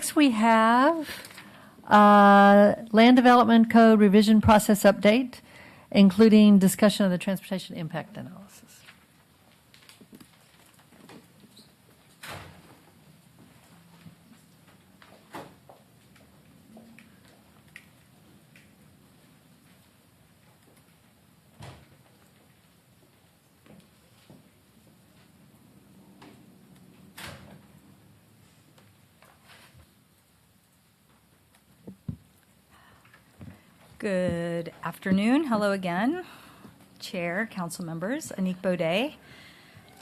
next we have Land Development Code revision process update, including discussion of the transportation impact analysis. Good afternoon. Hello again, Chair, Council members, Anik Baudet,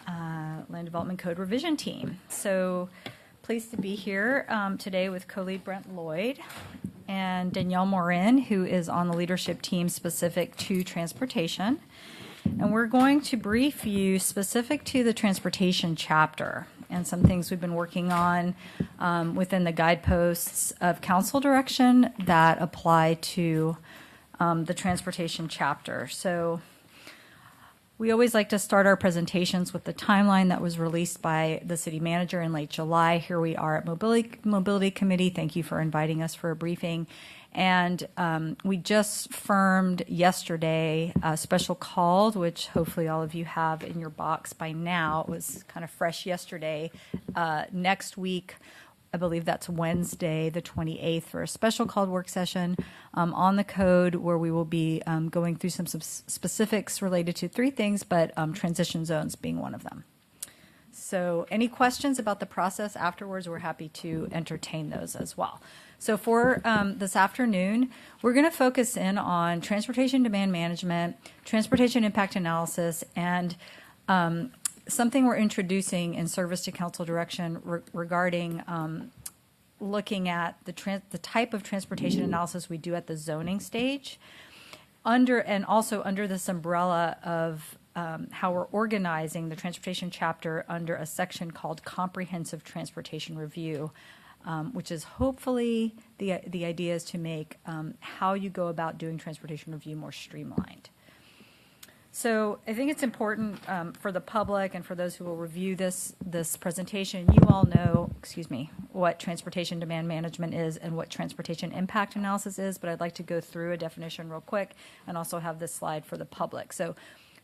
Land Development Code Revision Team. So pleased to be here today with co-lead Brent Lloyd and Danielle Morin, who is on the leadership team specific to transportation. And we're going to brief you specific to the transportation chapter and some things we've been working on within the guideposts of council direction that apply to the transportation chapter. So we always like to start our presentations with the timeline that was released by the city manager in late July. Here we are at Mobility Committee. Thank you for inviting us for a briefing. And we just firmed yesterday a special call, which hopefully all of you have in your box by now. It was kind of fresh yesterday. Next week, I believe that's Wednesday, the 28th, for a special called work session on the code where we will be going through some specifics related to three things, but transition zones being one of them. So any questions about the process afterwards, we're happy to entertain those as well. So for this afternoon, we're going to focus in on transportation demand management, transportation impact analysis, and something we're introducing in service to council direction regarding looking at the type of transportation analysis we do at the zoning stage, and also under this umbrella of how we're organizing the transportation chapter under a section called Comprehensive Transportation Review, which is hopefully the idea is to make how you go about doing transportation review more streamlined. So I think it's important for the public and for those who will review this presentation, you all know, what transportation demand management is and what transportation impact analysis is, but I'd like to go through a definition real quick and also have this slide for the public. So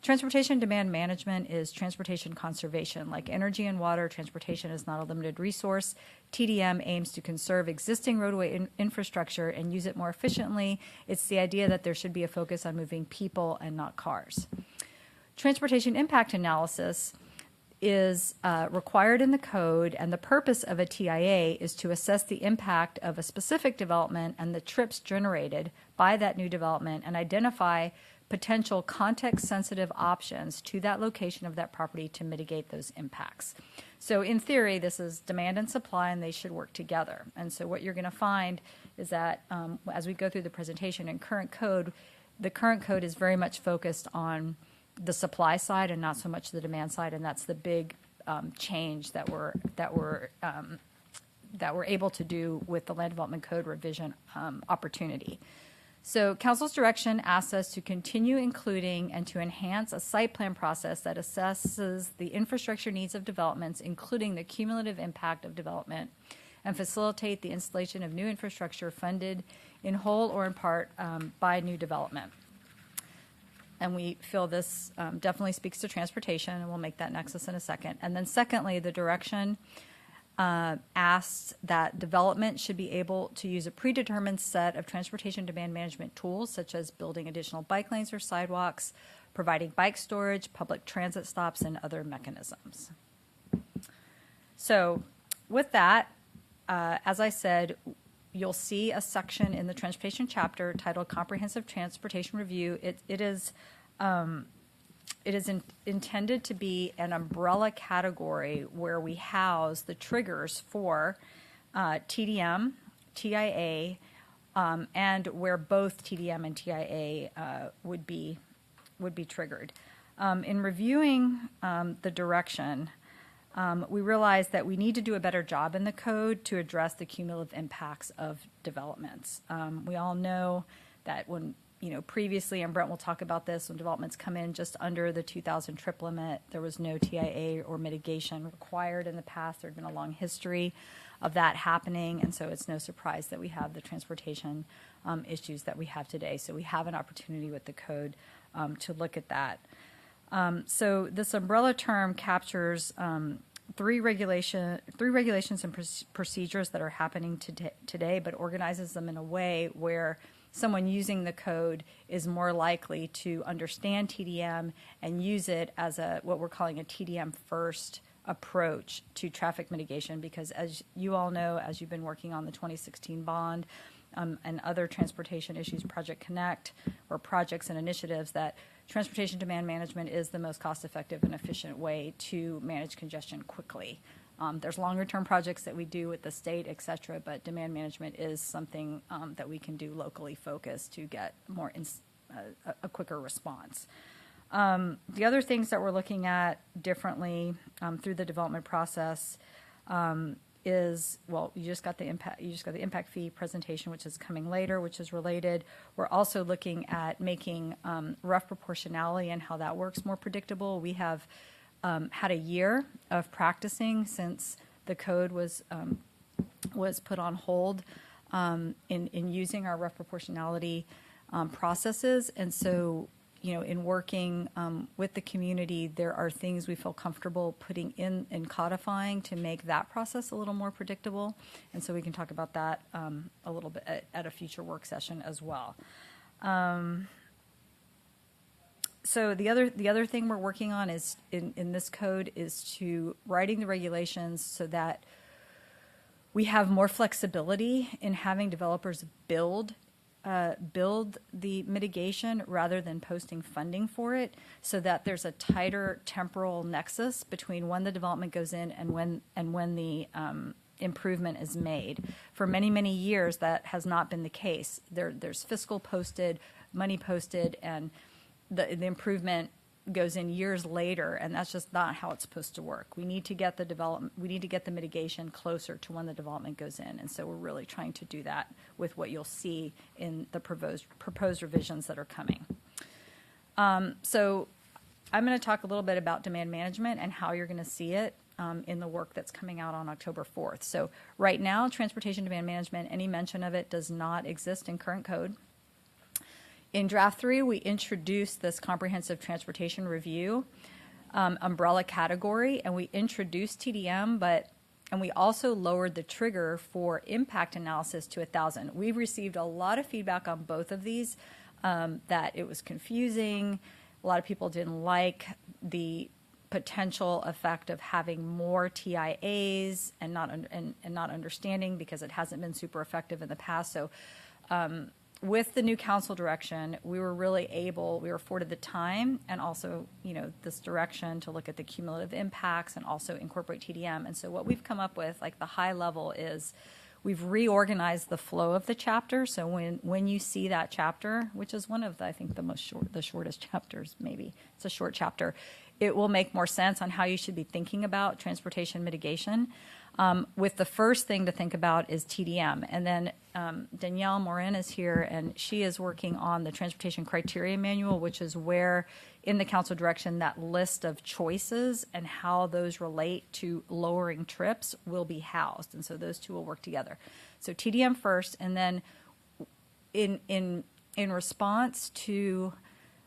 transportation demand management is transportation conservation. Like energy and water, transportation is not a limited resource. TDM aims to conserve existing roadway infrastructure and use it more efficiently. It's the idea that there should be a focus on moving people and not cars. Transportation impact analysis is required in the code, and the purpose of a TIA is to assess the impact of a specific development and the trips generated by that new development and identify potential context-sensitive options to that location of that property to mitigate those impacts. So in theory, this is demand and supply, and they should work together. And so what you're going to find is that as we go through the presentation in current code, the current code is very much focused on the supply side and not so much the demand side, and that's the big change that we're able to do with the Land Development Code revision opportunity. So council's direction asks us to continue including and to enhance a site plan process that assesses the infrastructure needs of developments, including the cumulative impact of development, and facilitate the installation of new infrastructure funded in whole or in part by new development. And we feel this definitely speaks to transportation, and we'll make that nexus in a second. And then secondly, the direction asks that development should be able to use a predetermined set of transportation demand management tools, such as building additional bike lanes or sidewalks, providing bike storage, public transit stops, and other mechanisms. So with that, as I said, you'll see a section in the transportation chapter titled Comprehensive Transportation Review. It is intended to be an umbrella category where we house the triggers for TDM, TIA, and where both TDM and TIA would be triggered. In reviewing the direction, we realized that we need to do a better job in the code to address the cumulative impacts of developments. We all know that when Previously, and Brent will talk about this, when developments come in just under the 2,000 trip limit, there was no TIA or mitigation required in the past. There had been a long history of that happening, and so it's no surprise that we have the transportation issues that we have today. So we have an opportunity with the code to look at that. So this umbrella term captures three regulations and procedures that are happening today, but organizes them in a way where someone using the code is more likely to understand TDM and use it as what we're calling a TDM first approach to traffic mitigation, because as you all know, as you've been working on the 2016 bond and other transportation issues, Project Connect, or projects and initiatives, that transportation demand management is the most cost-effective and efficient way to manage congestion quickly. There's longer-term projects that we do with the state, et cetera, but demand management is something that we can do locally focused to get a quicker response. The other things that we're looking at differently through the development process is, well, you just got the impact fee presentation, which is coming later, which is related. We're also looking at making rough proportionality and how that works more predictable. We have had a year of practicing since the code was put on hold in using our rough proportionality processes, and so in working with the community, there are things we feel comfortable putting in and codifying to make that process a little more predictable, and so we can talk about that a little bit at a future work session as well. So the other thing we're working on is in this code is to writing the regulations so that we have more flexibility in having developers build the mitigation rather than posting funding for it, so that there's a tighter temporal nexus between when the development goes in and when the improvement is made. For many, many years, that has not been the case. There's fiscal posted, money posted, and the improvement goes in years later, and that's just not how it's supposed to work. We need to get the mitigation closer to when the development goes in, and so we're really trying to do that with what you'll see in the proposed revisions that are coming. So I'm going to talk a little bit about demand management and how you're going to see it in the work that's coming out on October 4th. So right now, transportation demand management, any mention of it does not exist in current code. In draft 3, we introduced this comprehensive transportation review umbrella category, and we introduced TDM, and we also lowered the trigger for impact analysis to 1,000. We've received a lot of feedback on both of these, that it was confusing. A lot of people didn't like the potential effect of having more TIAs and not understanding, because it hasn't been super effective in the past. So with the new council direction, we were afforded the time and also, this direction to look at the cumulative impacts and also incorporate TDM. And so what we've come up with, like the high level, is we've reorganized the flow of the chapter. So when you see that chapter, which is one of the shortest chapters, maybe it's a short chapter, it will make more sense on how you should be thinking about transportation mitigation. With the first thing to think about is TDM. And then Danielle Morin is here, and she is working on the Transportation Criteria Manual, which is where, in the council direction, that list of choices and how those relate to lowering trips will be housed. And so those two will work together. So TDM first, and then in response to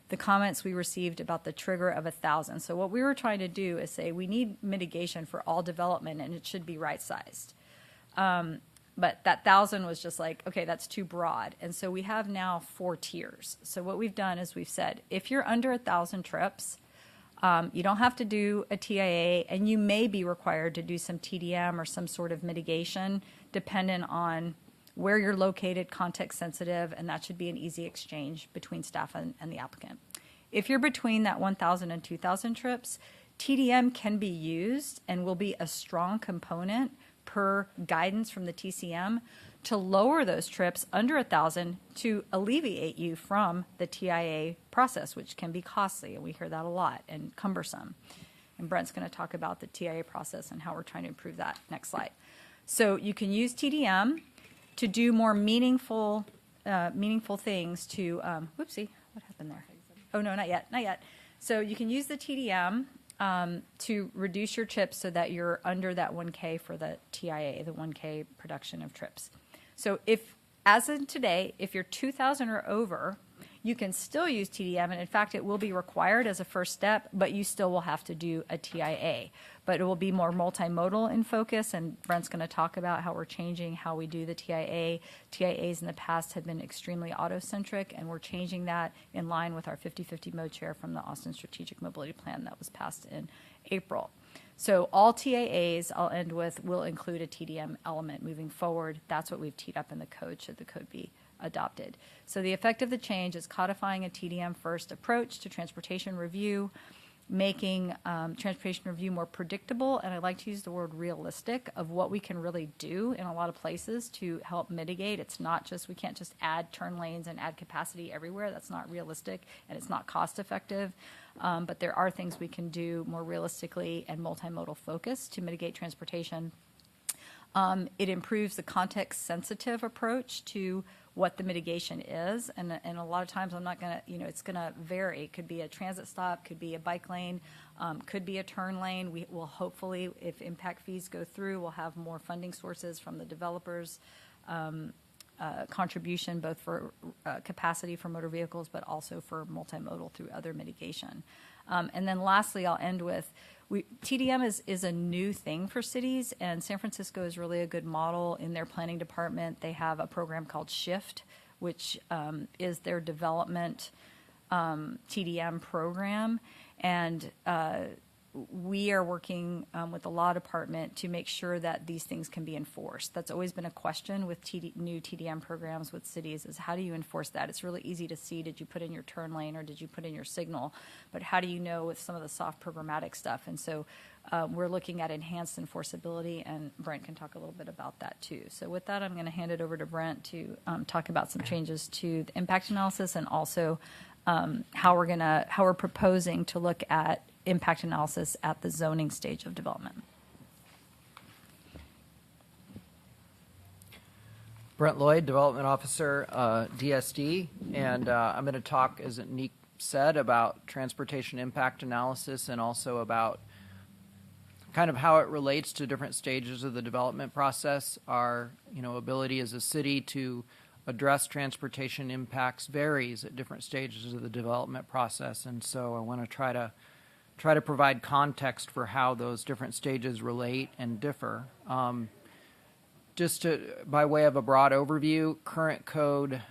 the comments we received about the trigger of 1,000. So what we were trying to do is say we need mitigation for all development, and it should be right-sized. But that 1,000 was just like, okay, that's too broad. And so we have now 4 tiers. So what we've done is we've said, if you're under 1,000 trips, you don't have to do a TIA, and you may be required to do some TDM or some sort of mitigation, dependent on where you're located, context sensitive, and that should be an easy exchange between staff and the applicant. If you're between that 1,000 and 2,000 trips, TDM can be used and will be a strong component per guidance from the TCM to lower those trips under 1,000 to alleviate you from the TIA process, which can be costly, and we hear that a lot, and cumbersome. And Brent's going to talk about the TIA process and how we're trying to improve that. Next slide. So you can use TDM to do more meaningful meaningful things to, whoopsie, what happened there? Oh, no, not yet, not yet. So you can use the TDM to reduce your trips so that you're under that 1K for the TIA, the 1K production of trips. So if, as of today, if you're 2,000 or over, you can still use TDM, and in fact, it will be required as a first step, but you still will have to do a TIA. But it will be more multimodal in focus, and Brent's going to talk about how we're changing how we do the TIA. TIAs in the past have been extremely auto-centric, and we're changing that in line with our 50/50 mode share from the Austin Strategic Mobility Plan that was passed in April. So all TIAs, I'll end with, will include a TDM element moving forward. That's what we've teed up in the code, should the code be adopted. So the effect of the change is codifying a TDM first approach to transportation review, making transportation review more predictable, and I like to use the word realistic, of what we can really do in a lot of places to help mitigate. It's not just, we can't just add turn lanes and add capacity everywhere. That's not realistic, and it's not cost effective. But there are things we can do more realistically and multimodal focus to mitigate transportation. It improves the context-sensitive approach to what the mitigation is, and a lot of times I'm not going to, it's going to vary. It could be a transit stop, could be a bike lane, could be a turn lane. We will hopefully, if impact fees go through, we'll have more funding sources from the developers, contribution both for capacity for motor vehicles, but also for multimodal through other mitigation. And then lastly, I'll end with, TDM is a new thing for cities, and San Francisco is really a good model. In their planning department, they have a program called SHIFT, which is their development TDM program. And we are working with the law department to make sure that these things can be enforced. That's always been a question with new TDM programs with cities, is how do you enforce that? It's really easy to see, did you put in your turn lane or did you put in your signal? But how do you know with some of the soft programmatic stuff? And so we're looking at enhanced enforceability, and Brent can talk a little bit about that too. So with that, I'm going to hand it over to Brent to talk about some changes to the impact analysis, and also how we're proposing to look at impact analysis at the zoning stage of development. Brent Lloyd, Development Officer, DSD, and I'm going to talk, as Nick said, about transportation impact analysis, and also about kind of how it relates to different stages of the development process. Our ability as a city to address transportation impacts varies at different stages of the development process, and so I want to try to provide context for how those different stages relate and differ. By way of a broad overview, current code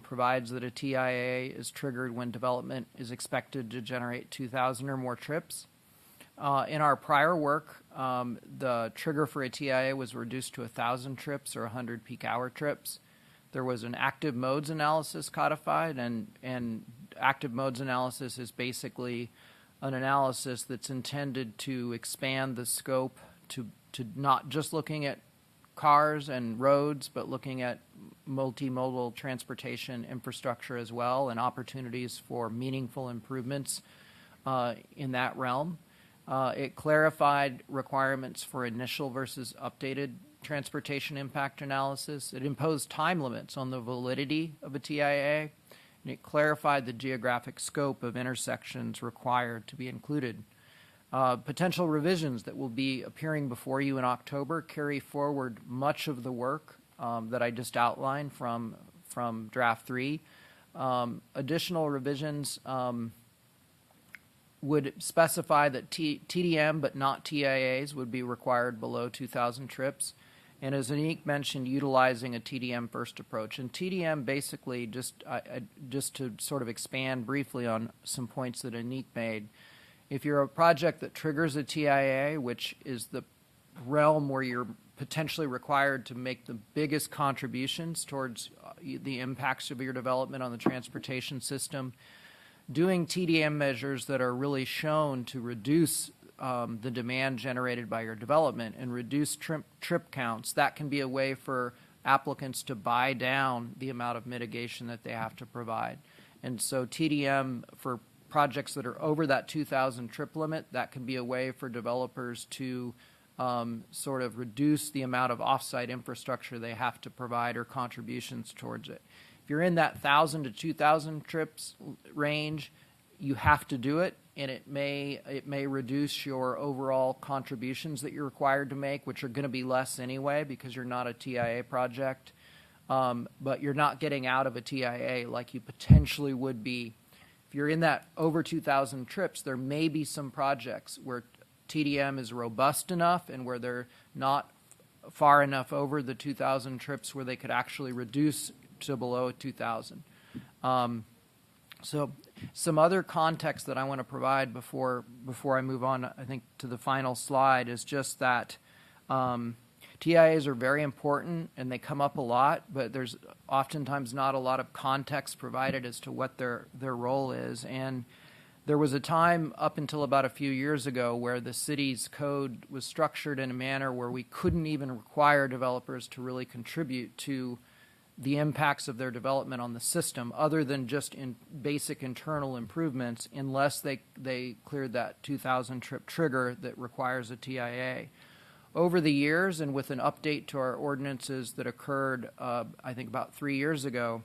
provides that a TIA is triggered when development is expected to generate 2,000 or more trips. In our prior work, the trigger for a TIA was reduced to 1,000 trips or 100 peak hour trips. There was an active modes analysis codified, and active modes analysis is basically an analysis that's intended to expand the scope to not just looking at cars and roads, but looking at multimodal transportation infrastructure as well, and opportunities for meaningful improvements in that realm. It clarified requirements for initial versus updated transportation impact analysis. It imposed time limits on the validity of a TIA, and it clarified the geographic scope of intersections required to be included. Potential revisions that will be appearing before you in October carry forward much of the work that I just outlined from Draft 3. Additional revisions would specify that TDM but not TIAs would be required below 2,000 trips. And as Anik mentioned, utilizing a TDM first approach. And TDM basically, just to sort of expand briefly on some points that Anik made, if you're a project that triggers a TIA, which is the realm where you're potentially required to make the biggest contributions towards the impacts of your development on the transportation system, doing TDM measures that are really shown to reduce the demand generated by your development and reduce trip counts, that can be a way for applicants to buy down the amount of mitigation that they have to provide. And so TDM for projects that are over that 2,000 trip limit, that can be a way for developers to sort of reduce the amount of offsite infrastructure they have to provide or contributions towards it. If you're in that 1,000 to 2,000 trips range, you have to do it, and it may reduce your overall contributions that you're required to make, which are going to be less anyway because you're not a TIA project. But you're not getting out of a TIA like you potentially would be. If you're in that over 2,000 trips, there may be some projects where TDM is robust enough and where they're not far enough over the 2,000 trips where they could actually reduce to below 2,000. So some other context that I want to provide before I move on, I think, to the final slide is just that TIAs are very important and they come up a lot, but there's oftentimes not a lot of context provided as to what their role is. And there was a time up until about a few years ago where the city's code was structured in a manner where we couldn't even require developers to really contribute to the impacts of their development on the system other than just in basic internal improvements unless they cleared that 2,000 trip trigger that requires a TIA. Over the years and with an update to our ordinances that occurred, I think about 3 years ago,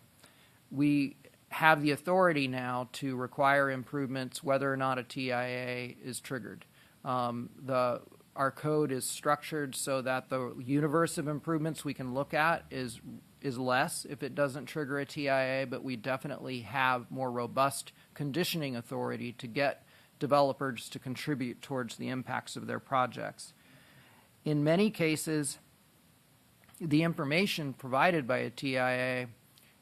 we have the authority now to require improvements whether or not a TIA is triggered. Our code is structured so that the universe of improvements we can look at is less if it doesn't trigger a TIA, but we definitely have more robust conditioning authority to get developers to contribute towards the impacts of their projects. In many cases, the information provided by a TIA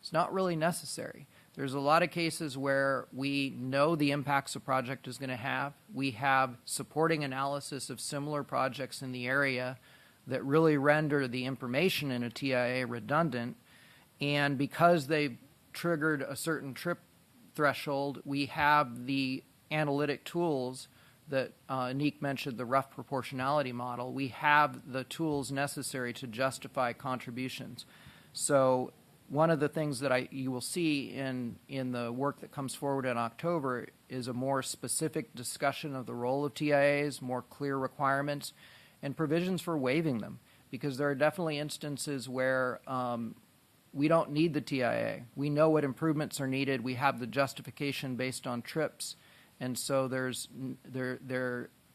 is not really necessary. There's a lot of cases where we know the impacts a project is going to have. We have supporting analysis of similar projects in the area that really render the information in a TIA redundant. And because they've triggered a certain trip threshold, we have the analytic tools that Anik mentioned, the rough proportionality model. We have the tools necessary to justify contributions. So one of the things that you will see in the work that comes forward in October is a more specific discussion of the role of TIAs, more clear requirements, and provisions for waiving them, because there are definitely instances where we don't need the TIA. We know what improvements are needed. We have the justification based on trips, and so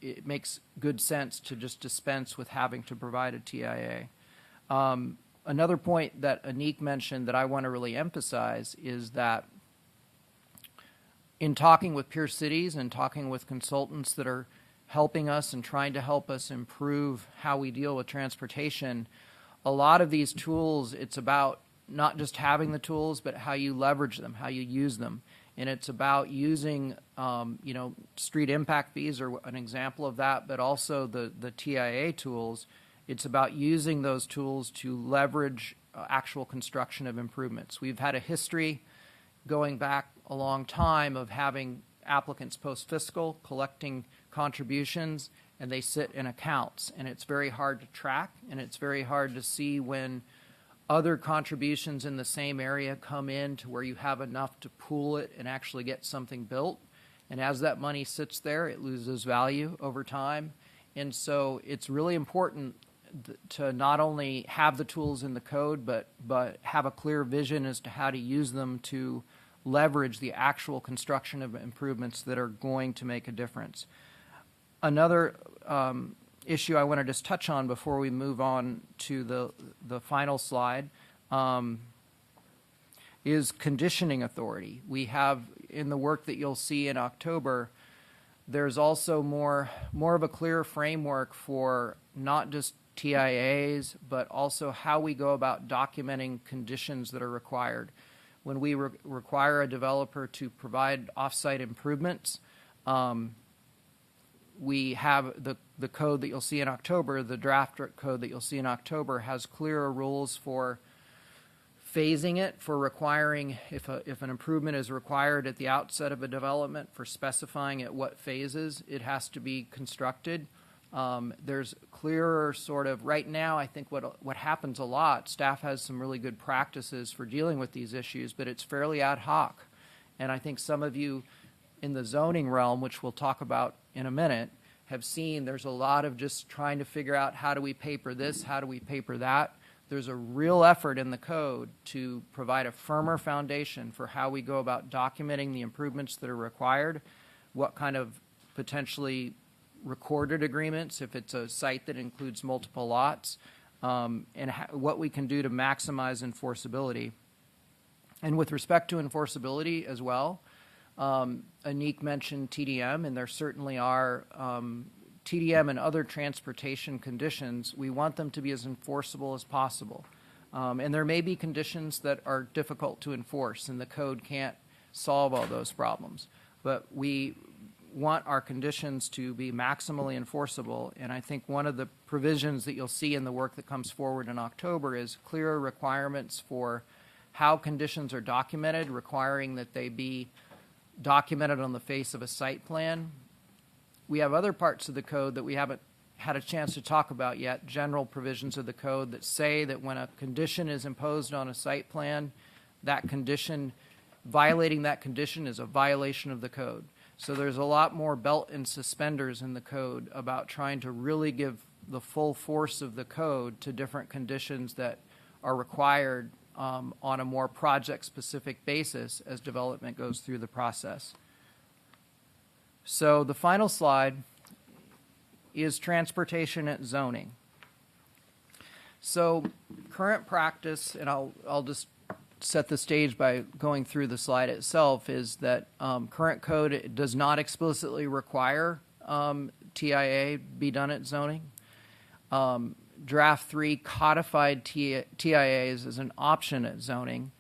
it makes good sense to just dispense with having to provide a TIA. Another point that Anik mentioned that I want to really emphasize is that in talking with peer cities and talking with consultants that are helping us and trying to help us improve how we deal with transportation, a lot of these tools, it's about not just having the tools, but how you leverage them, how you use them. And it's about using, street impact fees are an example of that, but also the TIA tools. It's about using those tools to leverage actual construction of improvements. We've had a history going back a long time of having applicants post-fiscal collecting contributions, and they sit in accounts. And it's very hard to track, and it's very hard to see when other contributions in the same area come in to where you have enough to pool it and actually get something built. And as that money sits there, it loses value over time. And so it's really important to not only have the tools in the code, but have a clear vision as to how to use them to leverage the actual construction of improvements that are going to make a difference. Another issue I want to just touch on before we move on to the final slide is conditioning authority. We have, in the work that you'll see in October, there's also more of a clear framework for not just TIAs, but also how we go about documenting conditions that are required. When we require a developer to provide off-site improvements, we have the code that you'll see in October, the draft code that you'll see in October has clearer rules for phasing it, for requiring, if an improvement is required at the outset of a development, for specifying at what phases it has to be constructed. There's clearer sort of, right now, I think what happens a lot, staff has some really good practices for dealing with these issues, but it's fairly ad hoc. And I think some of you in the zoning realm, which we'll talk about in a minute, have seen there's a lot of just trying to figure out how do we paper this, how do we paper that. there's a real effort in the code to provide a firmer foundation for how we go about documenting the improvements that are required, what kind of potentially recorded agreements, if it's a site that includes multiple lots, and what we can do to maximize enforceability. And with respect to enforceability as well, Anik mentioned TDM, and there certainly are TDM and other transportation conditions. We want them to be as enforceable as possible. And there may be conditions that are difficult to enforce, and the code can't solve all those problems. But we want our conditions to be maximally enforceable, and I think one of the provisions that you'll see in the work that comes forward in October is clearer requirements for how conditions are documented, requiring that they be documented on the face of a site plan. We have other parts of the code that we haven't had a chance to talk about yet, general provisions of the code that say that when a condition is imposed on a site plan, that condition, violating that condition is a violation of the code. So there's a lot more belt and suspenders in the code about trying to really give the full force of the code to different conditions that are required on a more project-specific basis as development goes through the process. So the final slide is transportation at zoning. So current practice, and I'll just set the stage by going through the slide itself, is that current code does not explicitly require TIA be done at zoning. Draft 3 codified TIAs as an option at zoning.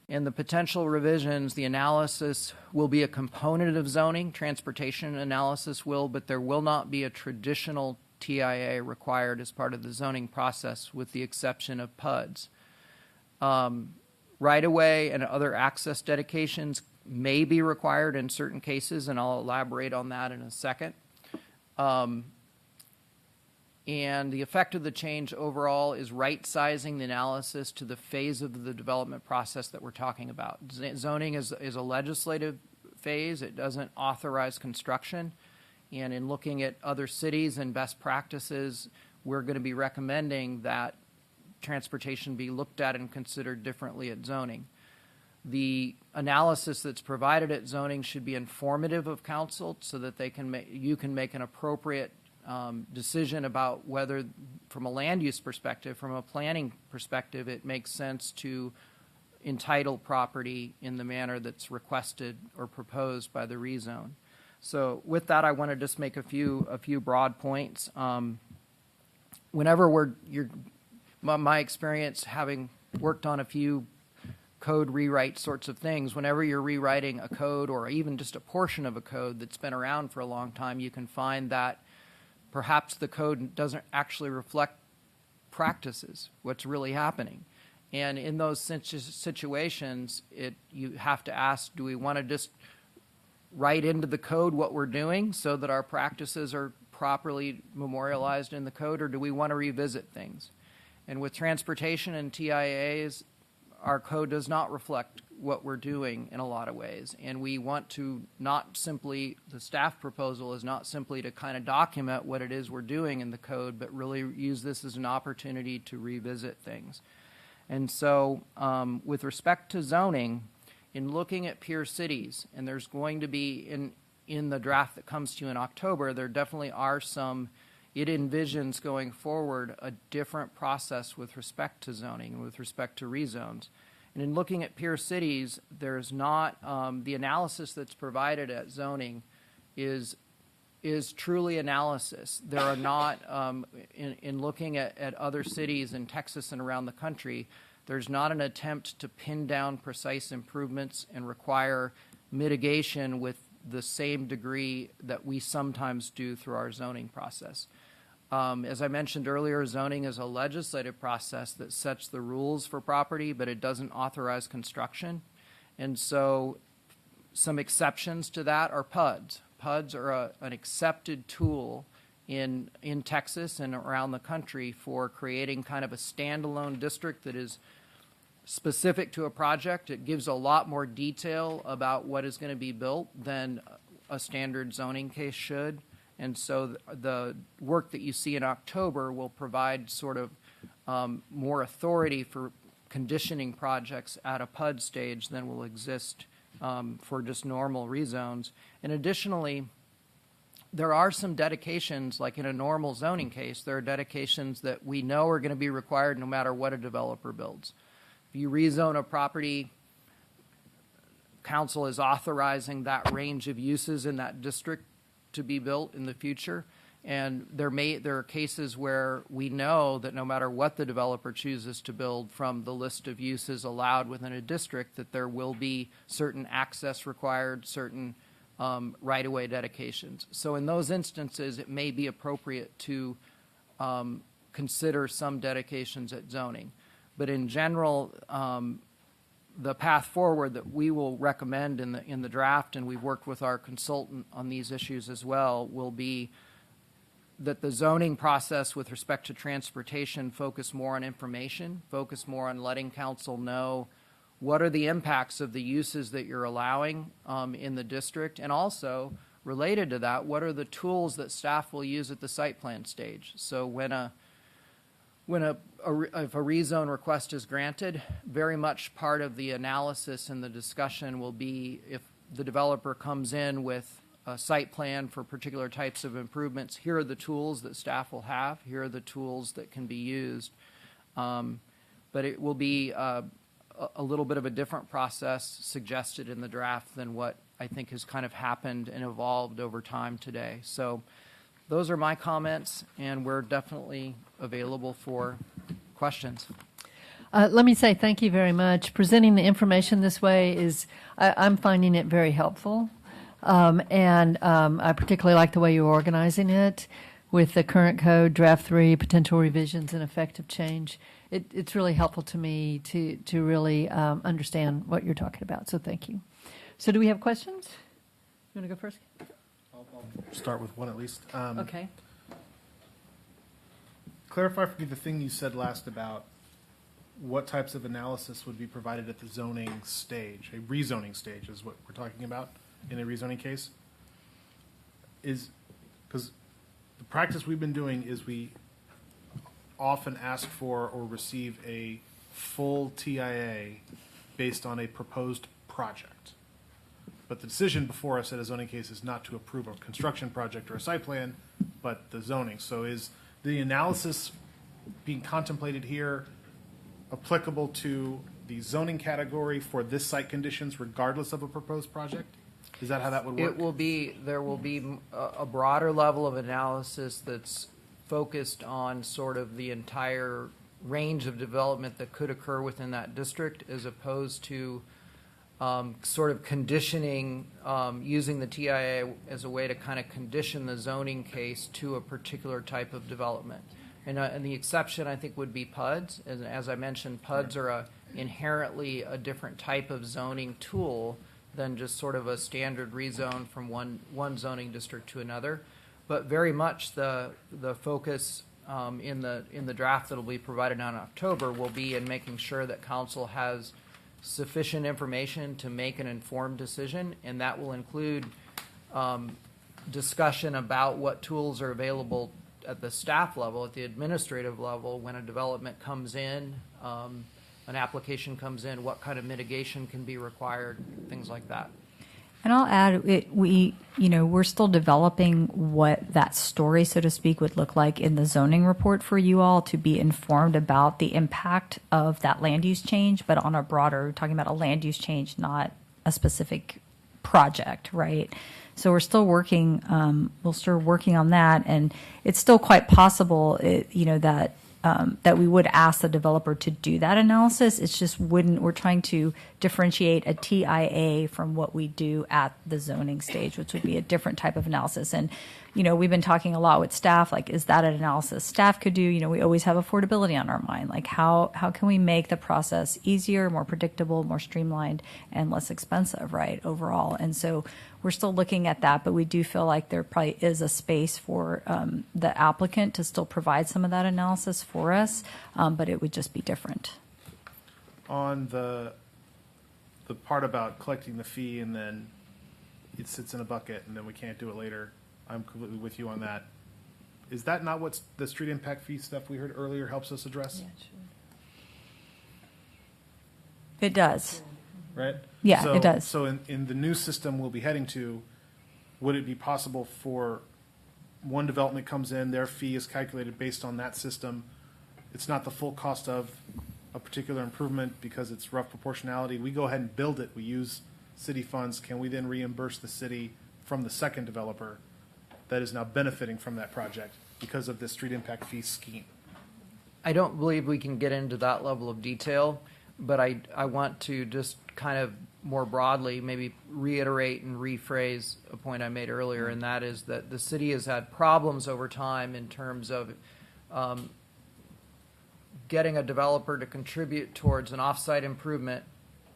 In the potential revisions, the analysis will be a component of zoning. Transportation analysis will, but there will not be a traditional TIA required as part of the zoning process, with the exception of PUDs. Right-of-way and other access dedications may be required in certain cases, and I'll elaborate on that in a second. And the effect of the change overall is right-sizing the analysis to the phase of the development process that we're talking about. Zoning is a legislative phase. It doesn't authorize construction. And in looking at other cities and best practices, we're going to be recommending that transportation be looked at and considered differently at zoning. The analysis that's provided at zoning should be informative of council so that you can make an appropriate decision about whether, from a land use perspective, from a planning perspective, it makes sense to entitle property in the manner that's requested or proposed by the rezone. So with that, I want to just make a few broad points. Whenever my experience, having worked on a few code rewrite sorts of things, whenever you're rewriting a code or even just a portion of a code that's been around for a long time, you can find that perhaps the code doesn't actually reflect practices, what's really happening. And in those situations, you have to ask, do we want to just write into the code what we're doing so that our practices are properly memorialized in the code, or do we want to revisit things? And with transportation and TIAs, our code does not reflect what we're doing in a lot of ways. And we want to not simply, the staff proposal is not simply to kind of document what it is we're doing in the code, but really use this as an opportunity to revisit things. And so with respect to zoning, in looking at peer cities, and there's going to be in the draft that comes to you in October, there definitely are some. It envisions going forward a different process with respect to zoning and with respect to rezones. And in looking at peer cities, there's not the analysis that's provided at zoning is truly analysis. There are not, in looking at other cities in Texas and around the country, there's not an attempt to pin down precise improvements and require mitigation with the same degree that we sometimes do through our zoning process. As I mentioned earlier, zoning is a legislative process that sets the rules for property, but it doesn't authorize construction. And so some exceptions to that are PUDs. PUDs are an accepted tool in Texas and around the country for creating kind of a standalone district that is specific to a project. It gives a lot more detail about what is going to be built than a standard zoning case should. And so the work that you see in October will provide sort of more authority for conditioning projects at a PUD stage than will exist for just normal rezones. And additionally, there are some dedications, like in a normal zoning case, there are dedications that we know are going to be required no matter what a developer builds. If you rezone a property, council is authorizing that range of uses in that district to be built in the future. And there are cases where we know that no matter what the developer chooses to build from the list of uses allowed within a district, that there will be certain access required, certain right-of-way dedications. So in those instances, it may be appropriate to consider some dedications at zoning. But in general, the path forward that we will recommend in the draft, and we've worked with our consultant on these issues as well, will be that the zoning process with respect to transportation focus more on information, focus more on letting council know what are the impacts of the uses that you're allowing in the district, and also related to that, what are the tools that staff will use at the site plan stage. So if a rezone request is granted, very much part of the analysis and the discussion will be if the developer comes in with a site plan for particular types of improvements, here are the tools that staff will have, here are the tools that can be used. But it will be a little bit of a different process suggested in the draft than what I think has kind of happened and evolved over time today. So those are my comments, and we're definitely available for questions. Let me say thank you very much. Presenting the information this way I'm finding it very helpful. And I particularly like the way you're organizing it with the current code, draft 3, potential revisions, and effective change. It's really helpful to me to really understand what you're talking about. So thank you. So do we have questions? You want to go first? I'll start with one at least. Okay. Clarify for me the thing you said last about what types of analysis would be provided at the zoning stage. A rezoning stage is what we're talking about in a rezoning case. Is because the practice we've been doing is we often ask for or receive a full TIA based on a proposed project. But the decision before us at a zoning case is not to approve a construction project or a site plan, but the zoning. So is the analysis being contemplated here applicable to the zoning category for this site conditions regardless of a proposed project? Is that how that would work? There will be a broader level of analysis that's focused on sort of the entire range of development that could occur within that district, as opposed to sort of conditioning, using the TIA as a way to kind of condition the zoning case to a particular type of development. And the exception, I think, would be PUDs. As I mentioned, PUDs are inherently a different type of zoning tool than just sort of a standard rezone from one zoning district to another. But very much the focus in the draft that will be provided in October will be in making sure that council has sufficient information to make an informed decision, and that will include discussion about what tools are available at the staff level, at the administrative level, when a development comes in, an application comes in, what kind of mitigation can be required, things like that. And I'll add, we're still developing what that story, so to speak, would look like in the zoning report for you all to be informed about the impact of that land use change, but on a broader, we're talking about a land use change, not a specific project, right? So we're still working, on that, and it's still quite possible, that we would ask the developer to do that analysis. It's just we're trying to differentiate a TIA from what we do at the zoning stage, which would be a different type of analysis. And, we've been talking a lot with staff, like, is that an analysis staff could do? We always have affordability on our mind. Like, how can we make the process easier, more predictable, more streamlined, and less expensive, right, overall? And so we're still looking at that, but we do feel like there probably is a space for the applicant to still provide some of that analysis for us, but it would just be different. On the part about collecting the fee and then it sits in a bucket and then we can't do it later, I'm completely with you on that. Is that not what the street impact fee stuff we heard earlier helps us address? It does. Right? Yeah, So- it does. So in the new system we'll be heading to, would it be possible for one development comes in, their fee is calculated based on that system? It's not the full cost of a particular improvement because it's rough proportionality. We go ahead and build it. We use city funds. Can we then reimburse the city from the second developer that is now benefiting from that project because of this street impact fee scheme? I don't believe we can get into that level of detail, but I want to just kind of more broadly maybe reiterate and rephrase a point I made earlier, and that is that the city has had problems over time in terms of getting a developer to contribute towards an offsite improvement,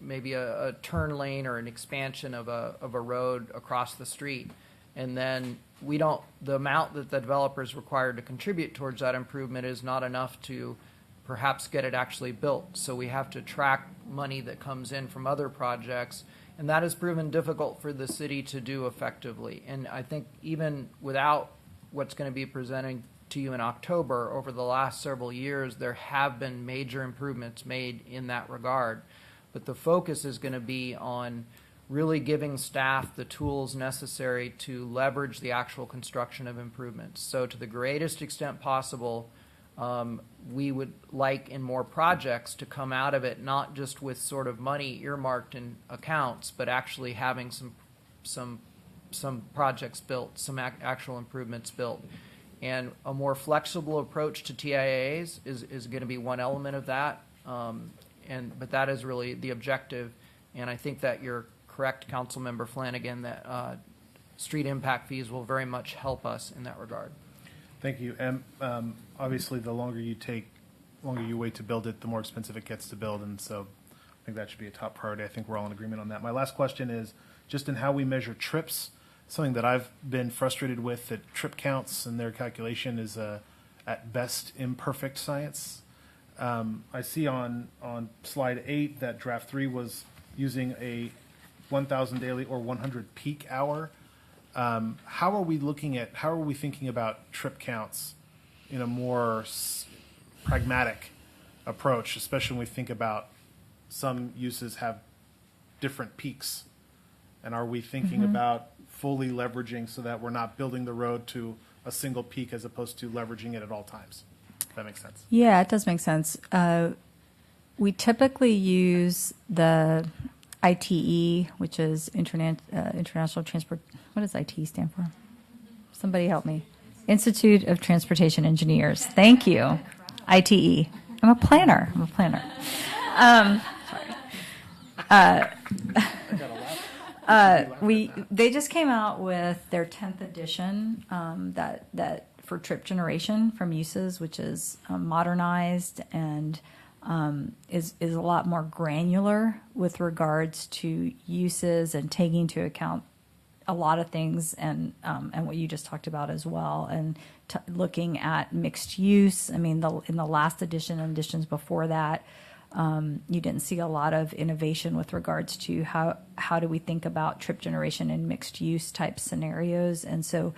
maybe a turn lane or an expansion of a road across the street. And then the amount that the developer is required to contribute towards that improvement is not enough to perhaps get it actually built. So we have to track money that comes in from other projects, and that has proven difficult for the city to do effectively. And I think even without what's going to be presented to you in October, over the last several years, there have been major improvements made in that regard. But the focus is going to be on really giving staff the tools necessary to leverage the actual construction of improvements. So to the greatest extent possible, we would like in more projects to come out of it not just with sort of money earmarked in accounts, but actually having some projects built, some actual improvements built. And a more flexible approach to TIAs is going to be one element of that. But that is really the objective. And I think that you're correct, Councilmember Flanagan, that street impact fees will very much help us in that regard. Thank you. And obviously, the longer you wait to build it, the more expensive it gets to build. And so I think that should be a top priority. I think we're all in agreement on that. My last question is just in how we measure trips, something that I've been frustrated with, that trip counts and their calculation is at best imperfect science. I see on slide 8 that draft 3 was using a 1,000 daily or 100 peak hour. How are we thinking about trip counts in a more pragmatic approach, especially when we think about some uses have different peaks? And are we thinking about fully leveraging so that we're not building the road to a single peak as opposed to leveraging it at all times? If that makes sense. Yeah, it does make sense. We typically use the ITE, which is International Transport. What does ITE stand for? Somebody help me. Institute of Transportation Engineers. Thank you. ITE. I'm a planner. They just came out with their 10th edition that for trip generation from uses, which is modernized and is a lot more granular with regards to uses and taking into account a lot of things and what you just talked about as well, and looking at mixed use. I mean, in the last edition and editions before that, you didn't see a lot of innovation with regards to how do we think about trip generation in mixed use type scenarios. And so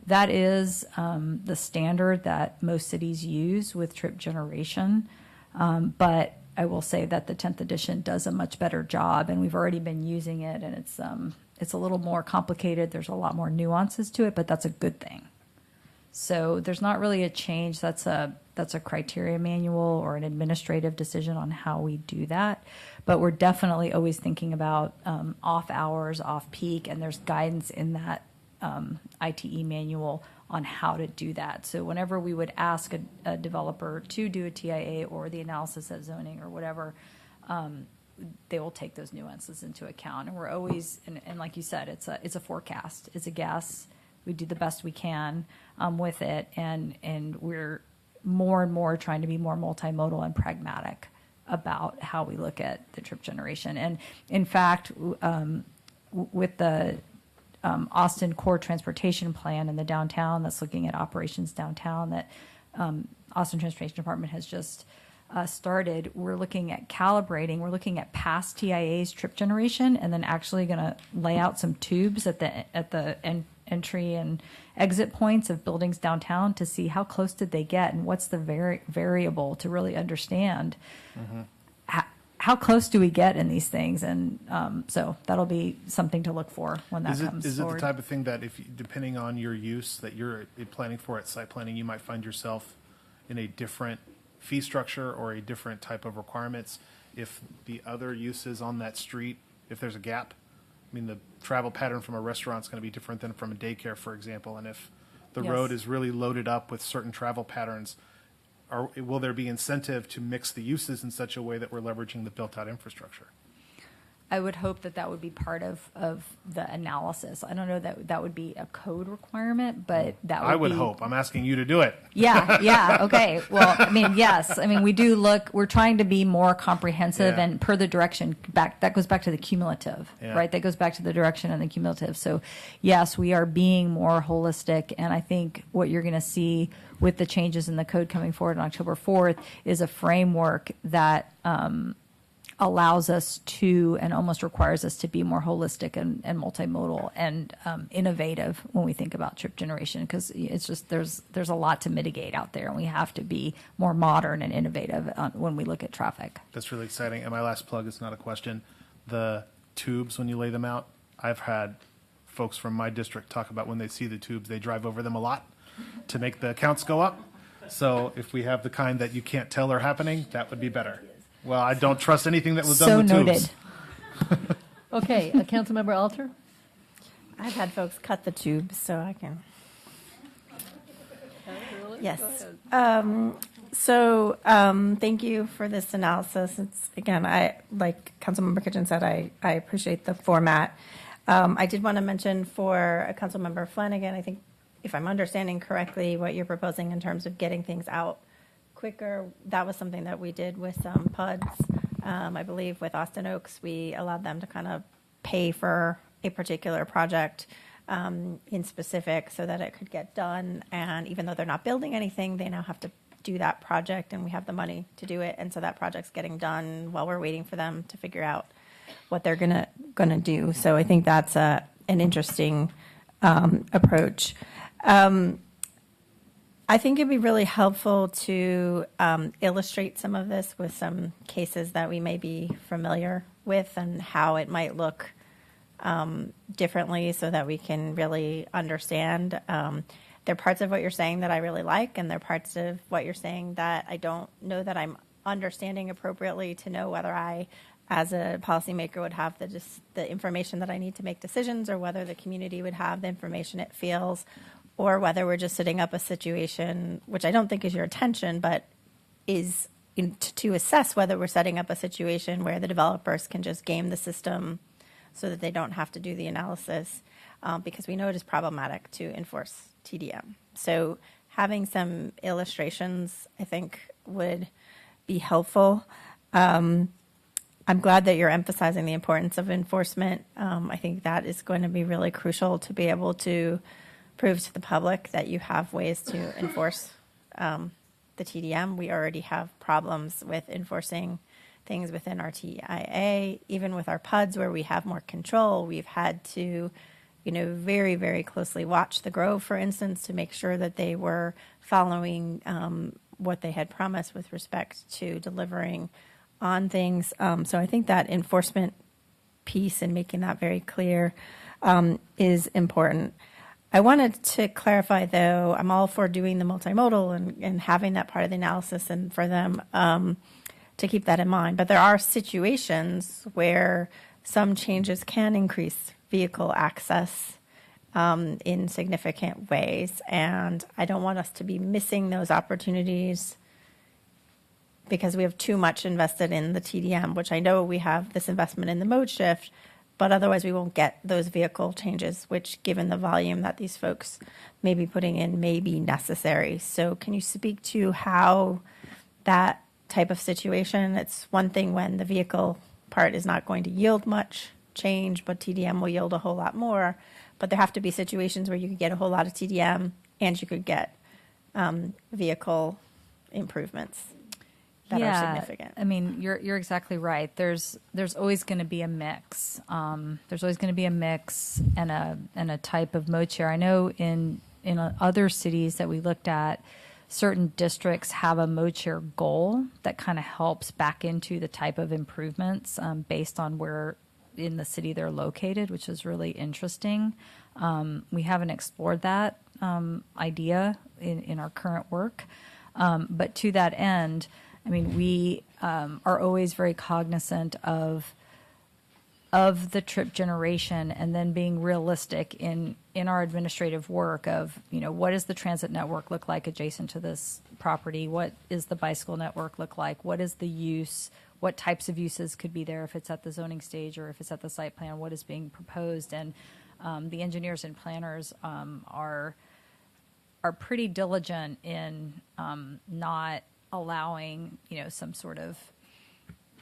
that is the standard that most cities use with trip generation. But I will say that the 10th edition does a much better job, and we've already been using it, and it's a little more complicated. There's a lot more nuances to it, but that's a good thing. So there's not really a change. That's a criteria manual or an administrative decision on how we do that. But we're definitely always thinking about off hours, off peak, and there's guidance in that ITE manual on how to do that. So whenever we would ask a developer to do a TIA or the analysis of zoning or whatever, they will take those nuances into account. And we're always, and like you said, it's a forecast. It's a guess. We do the best we can with it, and we're more and more trying to be more multimodal and pragmatic about how we look at the trip generation. And in fact, with the Austin Core Transportation Plan in the downtown that's looking at operations downtown that Austin Transportation Department has just started, we're looking at calibrating. We're looking at past TIA's trip generation, and then actually going to lay out some tubes at the entry and exit points of buildings downtown to see how close did they get and what's the variable to really understand how close do we get in these things. And so that'll be something to look for when that comes Is it the forward. type of thing that depending on your use that you're planning for at site planning, you might find yourself in a different fee structure or a different type of requirements if the other uses on that street, if there's a gap? I mean, the travel pattern from a restaurant is going to be different than from a daycare, for example. And if the Yes. road is really loaded up with certain travel patterns, will there be incentive to mix the uses in such a way that we're leveraging the built-out infrastructure? I would hope that that would be part of the analysis. I don't know that that would be a code requirement, but that would I would be, hope. I'm asking you to do it. Yeah, okay. Well, I mean, yes. I mean, we're trying to be more comprehensive Yeah. and per the direction that goes back to the cumulative, Yeah. right? That goes back to the direction and the cumulative. So yes, we are being more holistic. And I think what you're going to see with the changes in the code coming forward on October 4th is a framework that, allows us to and almost requires us to be more holistic and multimodal and innovative when we think about trip generation, because it's just there's a lot to mitigate out there, and we have to be more modern and innovative when we look at traffic. That's really exciting. And my last plug is not a question. The tubes, when you lay them out, I've had folks from my district talk about when they see the tubes, they drive over them a lot to make the counts go up. So if we have the kind that you can't tell are happening, that would be better. Well, I don't trust anything that was So done with noted. tubes. Okay, Councilmember Alter? I've had folks cut the tubes, so I can. Yes. Thank you for this analysis. It's, again, like Councilmember Kitchen said, I appreciate the format. I did want to mention for Councilmember Flanagan, I think if I'm understanding correctly, what you're proposing in terms of getting things out quicker, that was something that we did with some PUDs. I believe with Austin Oaks, we allowed them to kind of pay for a particular project in specific so that it could get done. And even though they're not building anything, they now have to do that project, and we have the money to do it. And so that project's getting done while we're waiting for them to figure out what they're gonna do. So I think that's an interesting approach. I think it'd be really helpful to illustrate some of this with some cases that we may be familiar with and how it might look differently so that we can really understand. There are parts of what you're saying that I really like, and there are parts of what you're saying that I don't know that I'm understanding appropriately to know whether I, as a policymaker, would have the information that I need to make decisions, or whether the community would have the information it feels, or whether we're just setting up a situation, which I don't think is your intention, but is to assess whether we're setting up a situation where the developers can just game the system so that they don't have to do the analysis, because we know it is problematic to enforce TDM. So having some illustrations, I think, would be helpful. I'm glad that you're emphasizing the importance of enforcement. I think that is going to be really crucial to be able to prove to the public that you have ways to enforce the TDM. We already have problems with enforcing things within our TIA. Even with our PUDs, where we have more control, we've had to, very, very closely watch the Grove, for instance, to make sure that they were following what they had promised with respect to delivering on things. So I think that enforcement piece and making that very clear is important. I wanted to clarify, though, I'm all for doing the multimodal and having that part of the analysis, and for them to keep that in mind. But there are situations where some changes can increase vehicle access in significant ways. And I don't want us to be missing those opportunities because we have too much invested in the TDM, which I know we have this investment in the mode shift, but otherwise we won't get those vehicle changes, which, given the volume that these folks may be putting in, may be necessary. So can you speak to how that type of situation, it's one thing when the vehicle part is not going to yield much change, but TDM will yield a whole lot more. But there have to be situations where you could get a whole lot of TDM and you could get vehicle improvements. that are significant. I mean, you're exactly right. There's always going to be a mix. There's always going to be a mix and a type of mode share. I know in other cities that we looked at, certain districts have a mode share goal that kind of helps back into the type of improvements based on where in the city they're located, which is really interesting. We haven't explored that idea in our current work. But to that end, I mean, we are always very cognizant of the trip generation and then being realistic in our administrative work of, what does the transit network look like adjacent to this property? What is the bicycle network look like? What is the use? What types of uses could be there if it's at the zoning stage or if it's at the site plan? What is being proposed? And the engineers and planners are pretty diligent in not allowing, some sort of,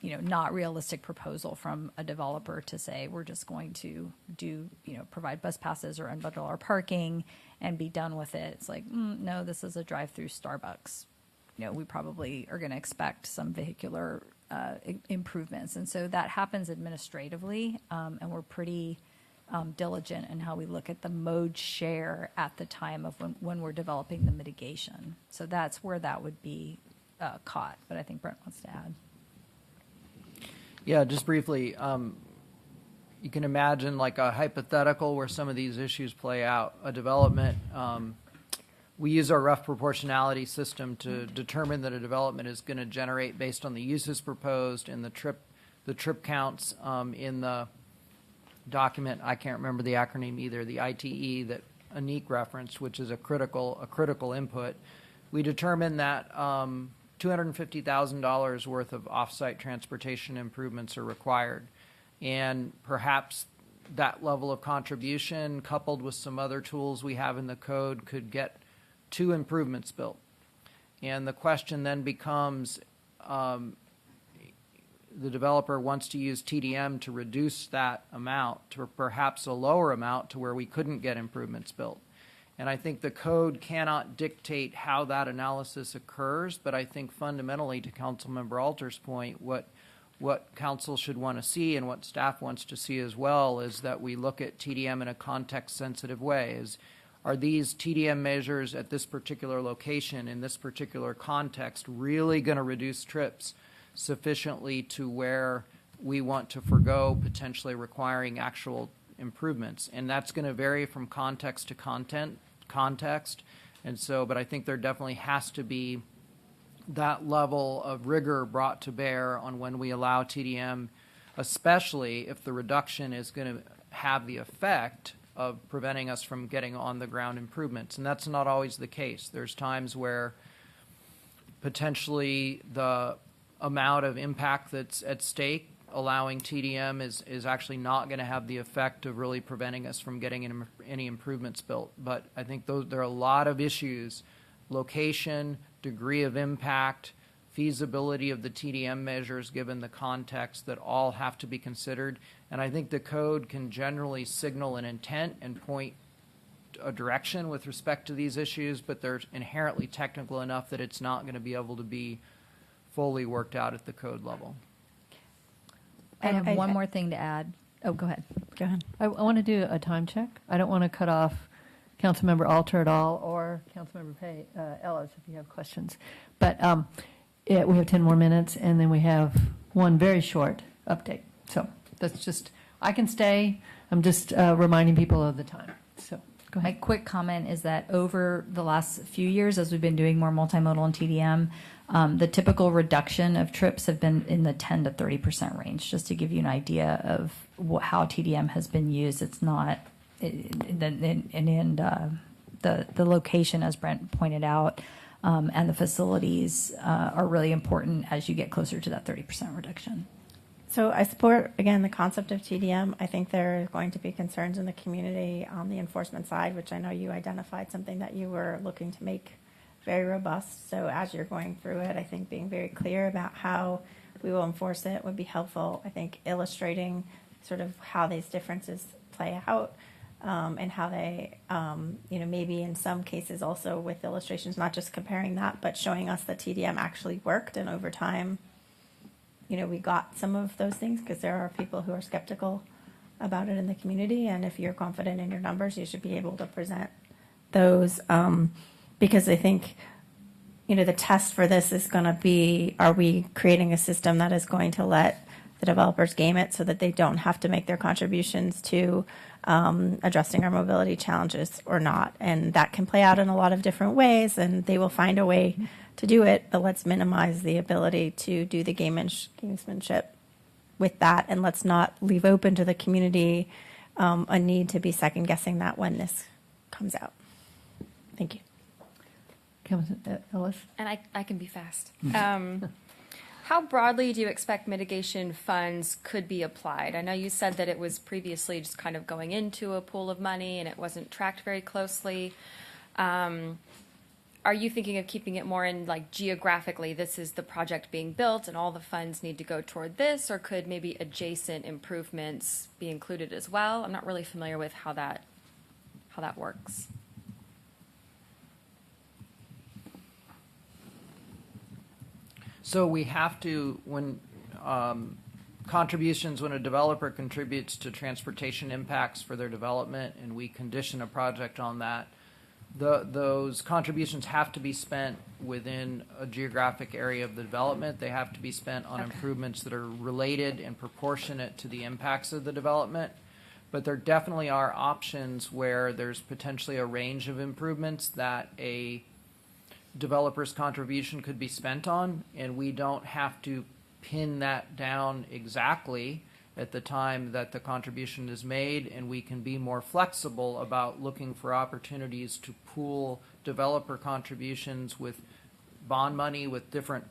not realistic proposal from a developer to say we're just going to do, provide bus passes or unbundle our parking and be done with it. It's like, no, this is a drive-through Starbucks. We probably are going to expect some vehicular improvements. And so that happens administratively, and we're pretty diligent in how we look at the mode share at the time of when we're developing the mitigation. So that's where that would be caught. But I think Brent wants to add. Yeah, just briefly, you can imagine like a hypothetical where some of these issues play out. A development, we use our rough proportionality system to determine that a development is going to generate based on the uses proposed and the trip counts in the document. I can't remember the acronym either. The ITE that Anik referenced, which is a critical input. We determined that $250,000 worth of off-site transportation improvements are required, and perhaps that level of contribution, coupled with some other tools we have in the code, could get 2 improvements built. And the question then becomes, the developer wants to use TDM to reduce that amount to perhaps a lower amount to where we couldn't get improvements built. And I think the code cannot dictate how that analysis occurs, but I think fundamentally, to Councilmember Alter's point, what council should want to see and what staff wants to see as well is that we look at TDM in a context-sensitive way. Are these TDM measures at this particular location, in this particular context, really going to reduce trips sufficiently to where we want to forgo potentially requiring actual improvements? And that's going to vary from context to context. And so, but I think there definitely has to be that level of rigor brought to bear on when we allow TDM, especially if the reduction is going to have the effect of preventing us from getting on the ground improvements. And that's not always the case. There's times where potentially the amount of impact that's at stake, allowing TDM is actually not going to have the effect of really preventing us from getting any improvements built. But I think there are a lot of issues: location, degree of impact, feasibility of the TDM measures given the context, that all have to be considered. And I think the code can generally signal an intent and point a direction with respect to these issues, but they're inherently technical enough that it's not going to be able to be fully worked out at the code level. I have one more thing to add. Oh, go ahead. Go ahead. I want to do a time check. I don't want to cut off Councilmember Alter at all, or Councilmember Ellis if you have questions. But we have 10 more minutes, and then we have one very short update. So that's just, I can stay. I'm just reminding people of the time. So go My ahead. quick comment is that over the last few years, as we've been doing more multimodal and TDM, the typical reduction of trips have been in the 10 to 30% range, just to give you an idea of how TDM has been used. It's not, the location, as Brent pointed out, and the facilities are really important as you get closer to that 30% reduction. So I support, again, the concept of TDM. I think there are going to be concerns in the community on the enforcement side, which I know you identified something that you were looking to make very robust. So as you're going through it, I think being very clear about how we will enforce it would be helpful. I think illustrating sort of how these differences play out and how they, maybe in some cases also with illustrations, not just comparing that, but showing us that TDM actually worked, and over time, we got some of those things, because there are people who are skeptical about it in the community, and if you're confident in your numbers, you should be able to present those, because I think, the test for this is going to be, are we creating a system that is going to let the developers game it so that they don't have to make their contributions to addressing our mobility challenges or not? And that can play out in a lot of different ways, and they will find a way to do it, but let's minimize the ability to do the gamesmanship with that, and let's not leave open to the community a need to be second guessing that when this comes out. Thank you. Ellis? And I can be fast. How broadly do you expect mitigation funds could be applied? I know you said that it was previously just kind of going into a pool of money and it wasn't tracked very closely. Are you thinking of keeping it more in like geographically, this is the project being built and all the funds need to go toward this, or could maybe adjacent improvements be included as well? I'm not really familiar with how that works. So we have to, when contributions, when a developer contributes to transportation impacts for their development and we condition a project on that, those contributions have to be spent within a geographic area of the development. They have to be spent on improvements that are related and proportionate to the impacts of the development. But there definitely are options where there's potentially a range of improvements that a developer's contribution could be spent on, and we don't have to pin that down exactly at the time that the contribution is made, and we can be more flexible about looking for opportunities to pool developer contributions with bond money, with different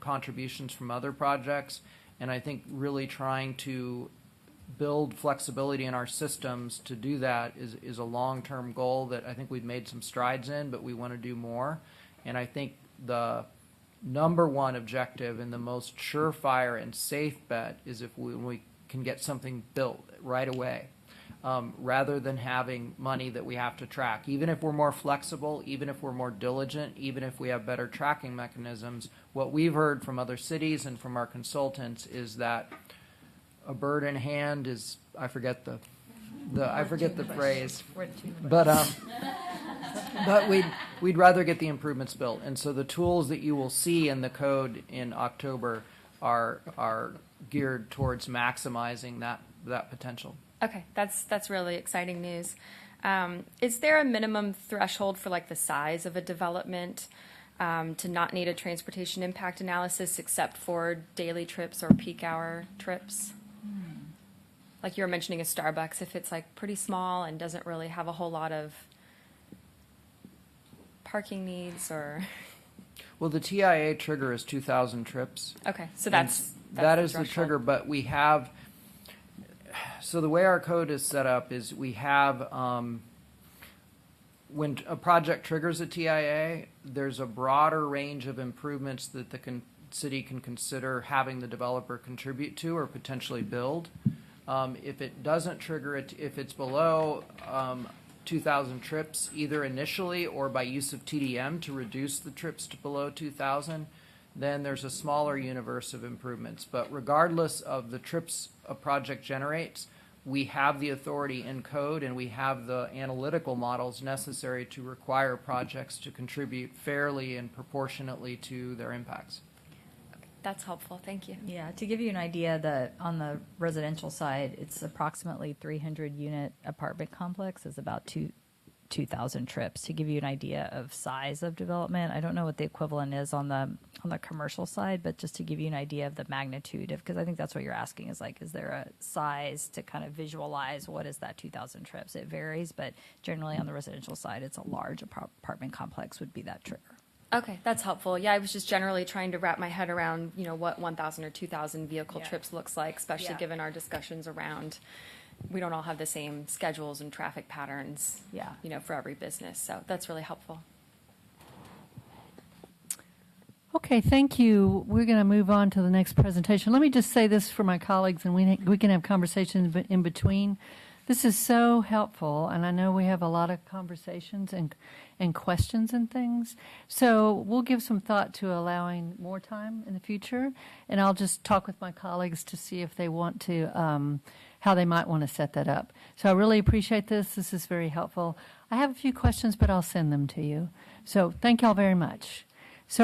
contributions from other projects. And I think really trying to build flexibility in our systems to do that is a long-term goal that I think we've made some strides in, but we want to do more. And I think the number one objective and the most surefire and safe bet is if we can get something built right away, rather than having money that we have to track. Even if we're more flexible, even if we're more diligent, even if we have better tracking mechanisms, what we've heard from other cities and from our consultants is that a bird in hand is, I forget the phrase, but we'd rather get the improvements built. And so the tools that you will see in the code in October are geared towards maximizing that potential. Okay, that's really exciting news. Is there a minimum threshold for like the size of a development to not need a transportation impact analysis except for daily trips or peak hour trips? Like you were mentioning a Starbucks, if it's like pretty small and doesn't really have a whole lot of parking needs or... Well, the TIA trigger is 2,000 trips. Okay, so that's that the is the threshold. trigger, but we have... So the way our code is set up is we have... when a project triggers a TIA, there's a broader range of improvements that the city can consider having the developer contribute to or potentially build. If it doesn't trigger it, if it's below 2,000 trips, either initially or by use of TDM to reduce the trips to below 2,000, then there's a smaller universe of improvements. But regardless of the trips a project generates, we have the authority in code and we have the analytical models necessary to require projects to contribute fairly and proportionately to their impacts. That's helpful. Thank you. Yeah, to give you an idea, on the residential side, it's approximately 300-unit apartment complex is about 2,000 trips. To give you an idea of size of development, I don't know what the equivalent is on the commercial side, but just to give you an idea of the magnitude of, because I think that's what you're asking is like, is there a size to kind of visualize what is that 2,000 trips? It varies, but generally on the residential side, it's a large apartment complex would be that trigger. Okay, that's helpful. Yeah, I was just generally trying to wrap my head around, what 1,000 or 2,000 vehicle trips looks like, especially given our discussions around we don't all have the same schedules and traffic patterns, for every business. So that's really helpful. Okay, thank you. We're going to move on to the next presentation. Let me just say this for my colleagues, and we can have conversations in between. This is so helpful, and I know we have a lot of conversations and questions and things. So we'll give some thought to allowing more time in the future, and I'll just talk with my colleagues to see if they want to, how they might want to set that up. So I really appreciate this. This is very helpful. I have a few questions, but I'll send them to you. So thank y'all very much.